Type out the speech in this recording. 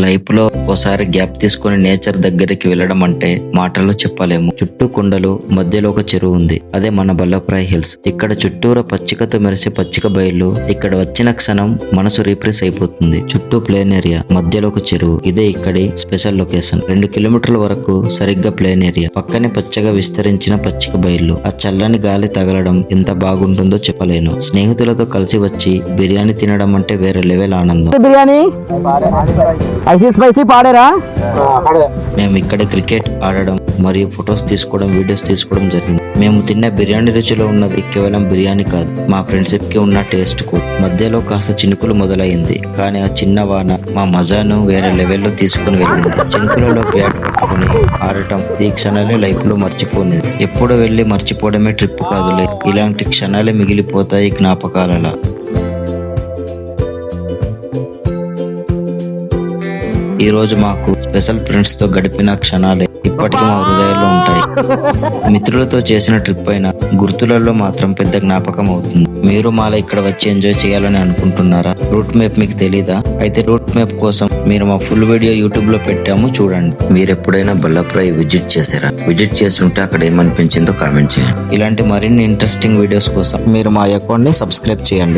Life లో ఒకసారి gap తీసుకుని నేచర్ దగ్గరికి వెళ్ళడం అంటే మాటల్లో చెప్పలేము. చుట్టూ కొండలు, మధ్యలో ఒక చెరువు ఉంది. అదే మన బల్లప్రాయ్ హిల్స్. ఇక్కడ చుట్టూరా పచ్చికతో మెరిసే పచ్చిక బయళ్ళు. ఇక్కడ వచ్చిన క్షణం మనసు రీప్రెస్ అయిపోతుంది. చుట్టూ ప్లేన్ ఏరియా, మధ్యలో ఒక చెరువు. ఇదే ఇక్కడి స్పెషల్ లొకేషన్. 2 కిలోమీటర్ల వరకు సరిగ్గా ప్లేన్ ఏరియా, పక్కనే పచ్చగా విస్తరించిన పచ్చిక బయళ్ళు. ఆ చల్లని గాలి తగలడం ఎంత బాగుంటుందో చెప్పలేను. స్నేహితులతో కలిసి వచ్చి బిర్యానీ తినడం అంటే వేరే లెవెల్ ఆనందం. బిర్యానీ ఐసీ స్పైసీ పాడేరా. మేము ఇక్కడ క్రికెట్ ఆడడం మరియు ఫొటోస్ తీసుకోవడం, వీడియోస్ తీసుకోవడం జరిగింది. మేము తిన్న బిర్యానీ రుచిలో ఉన్నది కేవలం బిర్యానీ కాదు, మా ఫ్రెండ్షిప్ కి ఉన్న టేస్ట్ కూడా. మధ్యలో కాస్త చినుకులు మొదలైంది, కానీ ఆ చిన్న వాన మా మజాను వేరే లెవెల్లో తీసుకుని వెళ్ళింది. చినుకులలో బ్యాట్ పట్టుకుని ఆడటం ఈ క్షణాలే లైఫ్ లో మర్చిపోనేది. ఎప్పుడు వెళ్ళి మర్చిపోవడమే ట్రిప్ కాదులే, ఇలాంటి క్షణాలే మిగిలిపోతాయి జ్ఞాపకాలలా. ఈ రోజు మాకు స్పెషల్ ఫ్రెండ్స్ తో గడిపిన క్షణాలే ఇప్పటికీ మా హృదయాల్లో ఉంటాయి. మిత్రులతో చేసిన ట్రిప్ అయినా గుర్తులలో మాత్రం పెద్ద జ్ఞాపకం అవుతుంది. మీరు మాలా ఇక్కడ వచ్చి ఎంజాయ్ చేయాలని అనుకుంటున్నారా? రూట్ మ్యాప్ మీకు తెలీదా? అయితే రూట్ మ్యాప్ కోసం మీరు మా ఫుల్ వీడియో యూట్యూబ్ లో పెట్టాము, చూడండి. మీరు ఎప్పుడైనా బల్లప్రాయ్ విజిట్ చేశారా? విజిట్ చేసి ఉంటే అక్కడ ఏమనిపించిందో కామెంట్ చేయండి. ఇలాంటి మరిన్ని ఇంట్రెస్టింగ్ వీడియోస్ కోసం మీరు మా అకౌంట్ ని సబ్స్క్రైబ్ చేయండి.